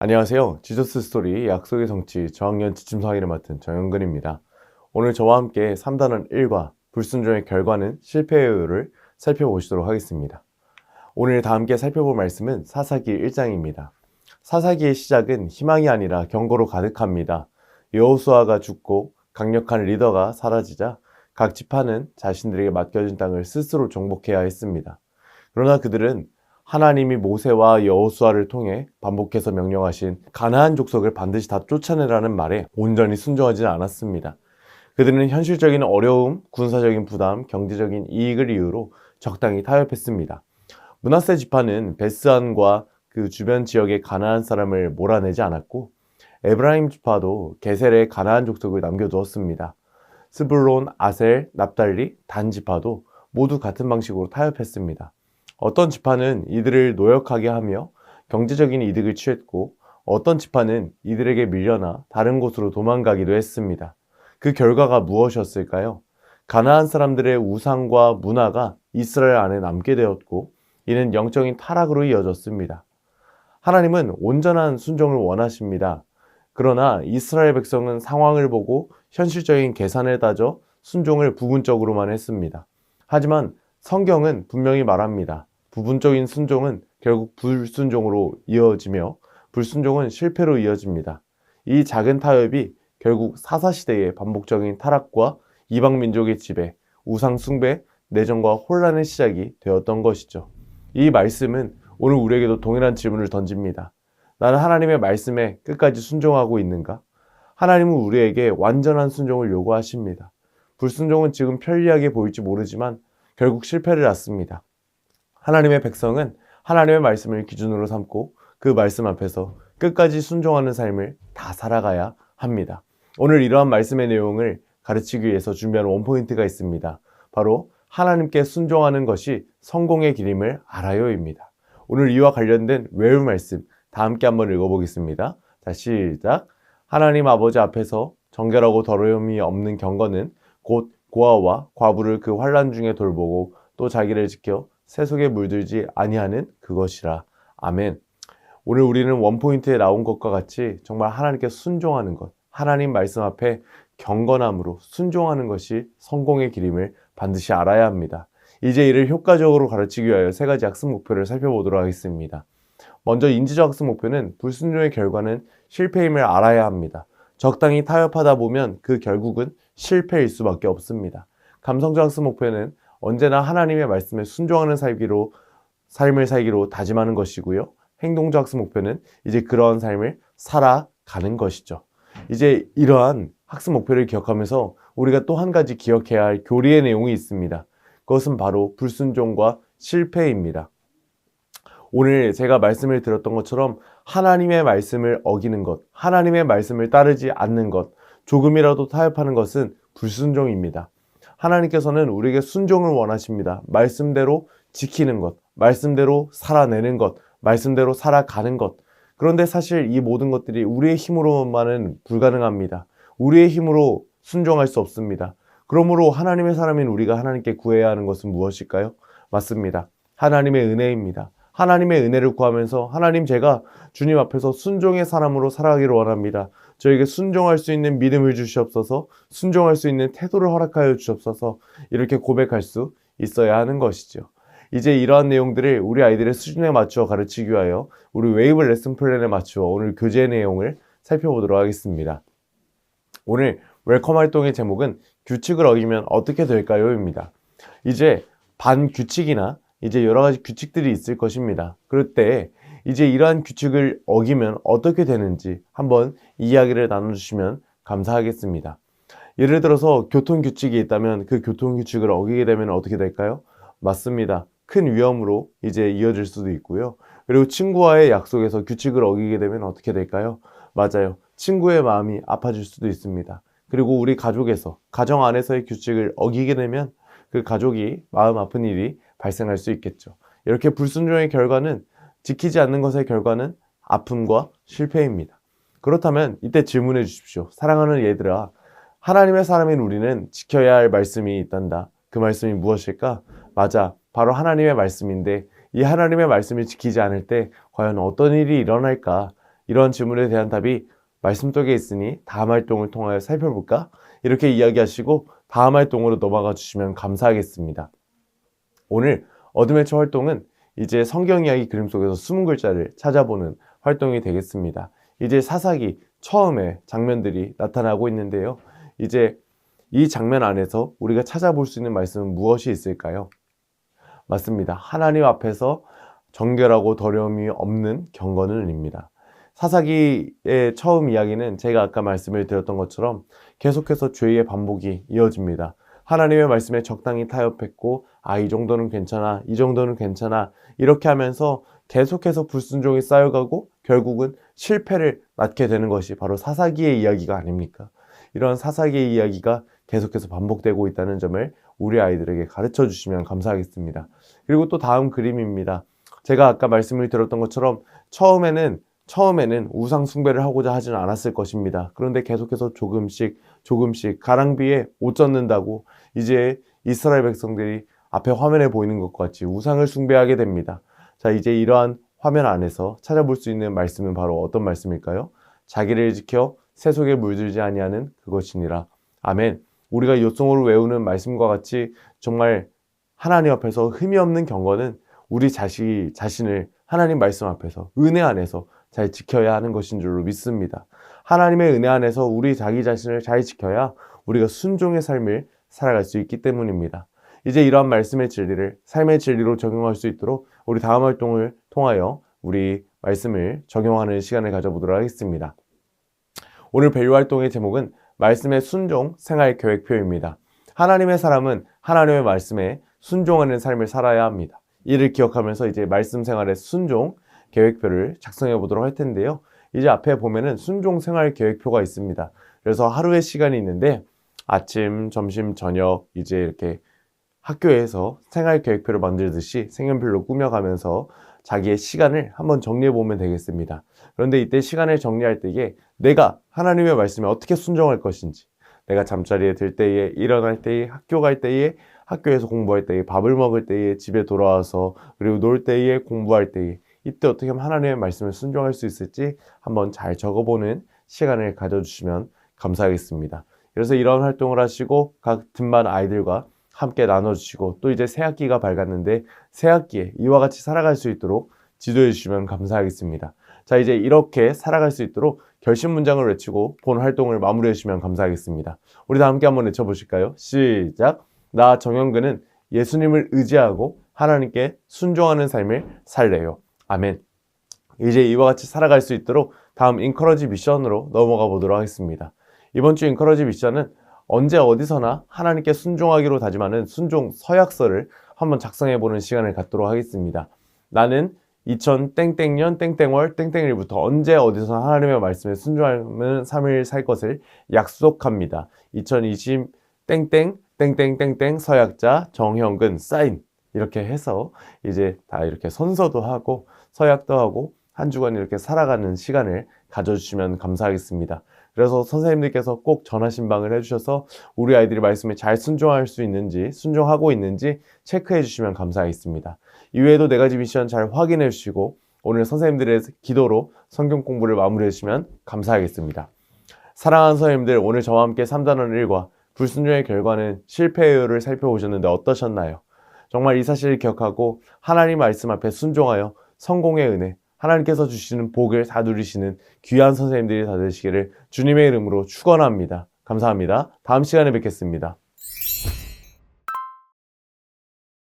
안녕하세요. 지저스 스토리 약속의 성취 저학년 지침서기를 맡은 정영근입니다. 오늘 저와 함께 3단원 1과 불순종의 결과는 실패예요를 살펴보시도록 하겠습니다. 오늘 다 함께 살펴볼 말씀은 사사기 1장입니다. 사사기의 시작은 희망이 아니라 경고로 가득합니다. 여호수아가 죽고 강력한 리더가 사라지자 각 지파는 자신들에게 맡겨진 땅을 스스로 정복해야 했습니다. 그러나 그들은 하나님이 모세와 여호수아를 통해 반복해서 명령하신 가나안 족속을 반드시 다 쫓아내라는 말에 온전히 순종하지 않았습니다. 그들은 현실적인 어려움, 군사적인 부담, 경제적인 이익을 이유로 적당히 타협했습니다. 므낫세 지파는 베스안과 그 주변 지역의 가나안 사람을 몰아내지 않았고 에브라임 지파도 게셀의 가나안 족속을 남겨두었습니다. 스불론, 아셀, 납달리, 단 지파도 모두 같은 방식으로 타협했습니다. 어떤 지파는 이들을 노역하게 하며 경제적인 이득을 취했고 어떤 지파는 이들에게 밀려나 다른 곳으로 도망가기도 했습니다. 그 결과가 무엇이었을까요? 가나안 사람들의 우상과 문화가 이스라엘 안에 남게 되었고 이는 영적인 타락으로 이어졌습니다. 하나님은 온전한 순종을 원하십니다. 그러나 이스라엘 백성은 상황을 보고 현실적인 계산을 따져 순종을 부분적으로만 했습니다. 하지만 성경은 분명히 말합니다. 부분적인 순종은 결국 불순종으로 이어지며 불순종은 실패로 이어집니다. 이 작은 타협이 결국 사사시대의 반복적인 타락과 이방민족의 지배, 우상 숭배, 내전과 혼란의 시작이 되었던 것이죠. 이 말씀은 오늘 우리에게도 동일한 질문을 던집니다. 나는 하나님의 말씀에 끝까지 순종하고 있는가? 하나님은 우리에게 완전한 순종을 요구하십니다. 불순종은 지금 편리하게 보일지 모르지만 결국 실패를 낳습니다. 하나님의 백성은 하나님의 말씀을 기준으로 삼고 그 말씀 앞에서 끝까지 순종하는 삶을 다 살아가야 합니다. 오늘 이러한 말씀의 내용을 가르치기 위해서 준비한 원포인트가 있습니다. 바로 하나님께 순종하는 것이 성공의 길임을 알아요입니다. 오늘 이와 관련된 외울 말씀 다 함께 한번 읽어보겠습니다. 자, 시작. 하나님 아버지 앞에서 정결하고 더러움이 없는 경건은 곧 고아와 과부를 그 환난 중에 돌보고 또 자기를 지켜 세속에 물들지 아니하는 그것이라. 아멘. 오늘 우리는 원포인트에 나온 것과 같이 정말 하나님께 순종하는 것, 하나님 말씀 앞에 경건함으로 순종하는 것이 성공의 길임을 반드시 알아야 합니다. 이제 이를 효과적으로 가르치기 위하여 세 가지 학습 목표를 살펴보도록 하겠습니다. 먼저 인지적 학습 목표는 불순종의 결과는 실패임을 알아야 합니다. 적당히 타협하다 보면 그 결국은 실패일 수밖에 없습니다. 감성적 학습 목표는 언제나 하나님의 말씀에 순종하는 삶을 살기로 다짐하는 것이고요. 행동적 학습 목표는 이제 그러한 삶을 살아가는 것이죠. 이제 이러한 학습 목표를 기억하면서 우리가 또 한 가지 기억해야 할 교리의 내용이 있습니다. 그것은 바로 불순종과 실패입니다. 오늘 제가 말씀을 드렸던 것처럼 하나님의 말씀을 어기는 것, 하나님의 말씀을 따르지 않는 것, 조금이라도 타협하는 것은 불순종입니다. 하나님께서는 우리에게 순종을 원하십니다. 말씀대로 지키는 것, 말씀대로 살아내는 것, 말씀대로 살아가는 것. 그런데 사실 이 모든 것들이 우리의 힘으로만은 불가능합니다. 우리의 힘으로 순종할 수 없습니다. 그러므로 하나님의 사람인 우리가 하나님께 구해야 하는 것은 무엇일까요? 맞습니다. 하나님의 은혜입니다. 하나님의 은혜를 구하면서 하나님, 제가 주님 앞에서 순종의 사람으로 살아가기를 원합니다. 저에게 순종할 수 있는 믿음을 주시옵소서, 순종할 수 있는 태도를 허락하여 주시옵소서, 이렇게 고백할 수 있어야 하는 것이죠. 이제 이러한 내용들을 우리 아이들의 수준에 맞추어 가르치기 위하여 우리 웨이브 레슨 플랜에 맞추어 오늘 교재 내용을 살펴보도록 하겠습니다. 오늘 웰컴 활동의 제목은 규칙을 어기면 어떻게 될까요? 입니다. 이제 반규칙이나 이제 여러 가지 규칙들이 있을 것입니다. 그럴 때 이제 이러한 규칙을 어기면 어떻게 되는지 한번 이야기를 나눠주시면 감사하겠습니다. 예를 들어서 교통규칙이 있다면 그 교통규칙을 어기게 되면 어떻게 될까요? 맞습니다. 큰 위험으로 이제 이어질 수도 있고요. 그리고 친구와의 약속에서 규칙을 어기게 되면 어떻게 될까요? 맞아요. 친구의 마음이 아파질 수도 있습니다. 그리고 우리 가족에서, 가정 안에서의 규칙을 어기게 되면 그 가족이 마음 아픈 일이 발생할 수 있겠죠. 이렇게 불순종의 결과는, 지키지 않는 것의 결과는 아픔과 실패입니다. 그렇다면 이때 질문해 주십시오. 사랑하는 얘들아, 하나님의 사람인 우리는 지켜야 할 말씀이 있단다. 그 말씀이 무엇일까? 맞아, 바로 하나님의 말씀인데 이 하나님의 말씀을 지키지 않을 때 과연 어떤 일이 일어날까? 이런 질문에 대한 답이 말씀 속에 있으니 다음 활동을 통하여 살펴볼까? 이렇게 이야기하시고 다음 활동으로 넘어가 주시면 감사하겠습니다. 오늘 어둠의 처 활동은 이제 성경 이야기 그림 속에서 숨은 글자를 찾아보는 활동이 되겠습니다. 이제 사사기 처음에 장면들이 나타나고 있는데요. 이제 이 장면 안에서 우리가 찾아볼 수 있는 말씀은 무엇이 있을까요? 맞습니다. 하나님 앞에서 정결하고 더러움이 없는 경건은입니다. 사사기의 처음 이야기는 제가 아까 말씀을 드렸던 것처럼 계속해서 죄의 반복이 이어집니다. 하나님의 말씀에 적당히 타협했고 이 정도는 괜찮아, 이 정도는 괜찮아 이렇게 하면서 계속해서 불순종이 쌓여가고 결국은 실패를 낳게 되는 것이 바로 사사기의 이야기가 아닙니까? 이런 사사기의 이야기가 계속해서 반복되고 있다는 점을 우리 아이들에게 가르쳐 주시면 감사하겠습니다. 그리고 또 다음 그림입니다. 제가 아까 말씀을 드렸던 것처럼 처음에는 우상 숭배를 하고자 하지는 않았을 것입니다. 그런데 계속해서 조금씩 가랑비에 옷 젖는다고 이제 이스라엘 백성들이 앞에 화면에 보이는 것과 같이 우상을 숭배하게 됩니다. 자, 이제 이러한 화면 안에서 찾아볼 수 있는 말씀은 바로 어떤 말씀일까요? 자기를 지켜 새 속에 물들지 아니하는 그것이니라. 아멘. 우리가 요송으로 외우는 말씀과 같이 정말 하나님 앞에서 흠이 없는 경건은 우리 자신을 하나님 말씀 앞에서 은혜 안에서 잘 지켜야 하는 것인 줄로 믿습니다. 하나님의 은혜 안에서 우리 자기 자신을 잘 지켜야 우리가 순종의 삶을 살아갈 수 있기 때문입니다. 이제 이러한 말씀의 진리를 삶의 진리로 적용할 수 있도록 우리 다음 활동을 통하여 우리 말씀을 적용하는 시간을 가져보도록 하겠습니다. 오늘 밸류 활동의 제목은 말씀의 순종 생활 계획표입니다. 하나님의 사람은 하나님의 말씀에 순종하는 삶을 살아야 합니다. 이를 기억하면서 이제 말씀 생활의 순종 계획표를 작성해 보도록 할 텐데요. 이제 앞에 보면은 순종 생활 계획표가 있습니다. 그래서 하루의 시간이 있는데 아침, 점심, 저녁 이제 이렇게 학교에서 생활 계획표를 만들듯이 색연필로 꾸며가면서 자기의 시간을 한번 정리해 보면 되겠습니다. 그런데 이때 시간을 정리할 때에 내가 하나님의 말씀에 어떻게 순종할 것인지, 내가 잠자리에 들 때에, 일어날 때에, 학교 갈 때에, 학교에서 공부할 때에, 밥을 먹을 때에, 집에 돌아와서 그리고 놀 때에, 공부할 때에 이때 어떻게 하면 하나님의 말씀을 순종할 수 있을지 한번 잘 적어보는 시간을 가져주시면 감사하겠습니다. 그래서 이런 활동을 하시고 각 등반 아이들과 함께 나눠주시고 또 이제 새 학기가 밝았는데 새 학기에 이와 같이 살아갈 수 있도록 지도해 주시면 감사하겠습니다. 자, 이제 이렇게 살아갈 수 있도록 결심 문장을 외치고 본 활동을 마무리해 주시면 감사하겠습니다. 우리 다 함께 한번 외쳐보실까요? 시작! 나 정영근은 예수님을 의지하고 하나님께 순종하는 삶을 살래요. 아멘. 이제 이와 같이 살아갈 수 있도록 다음 인커러지 미션으로 넘어가 보도록 하겠습니다. 이번 주 인커러지 미션은 언제 어디서나 하나님께 순종하기로 다짐하는 순종 서약서를 한번 작성해보는 시간을 갖도록 하겠습니다. 나는 2000땡땡년 땡땡월 땡땡일부터 언제 어디서나 하나님의 말씀에 순종하는 삶을 살 것을 약속합니다. 2020 땡땡 땡땡땡땡 서약자 정형근 사인 이렇게 해서 이제 다 이렇게 선서도 하고 서약도 하고 한 주간 이렇게 살아가는 시간을 가져주시면 감사하겠습니다. 그래서 선생님들께서 꼭 전화신방을 해주셔서 우리 아이들이 말씀에 잘 순종할 수 있는지 순종하고 있는지 체크해 주시면 감사하겠습니다. 이외에도 4가지 미션 잘 확인해 주시고 오늘 선생님들의 기도로 성경 공부를 마무리해 주시면 감사하겠습니다. 사랑하는 선생님들, 오늘 저와 함께 3단원 1과 불순종의 결과는 실패예요를 살펴보셨는데 어떠셨나요? 정말 이 사실을 기억하고 하나님 말씀 앞에 순종하여 성공의 은혜, 하나님께서 주시는 복을 다 누리시는 귀한 선생님들이 다 되시기를 주님의 이름으로 축원합니다. 감사합니다. 다음 시간에 뵙겠습니다.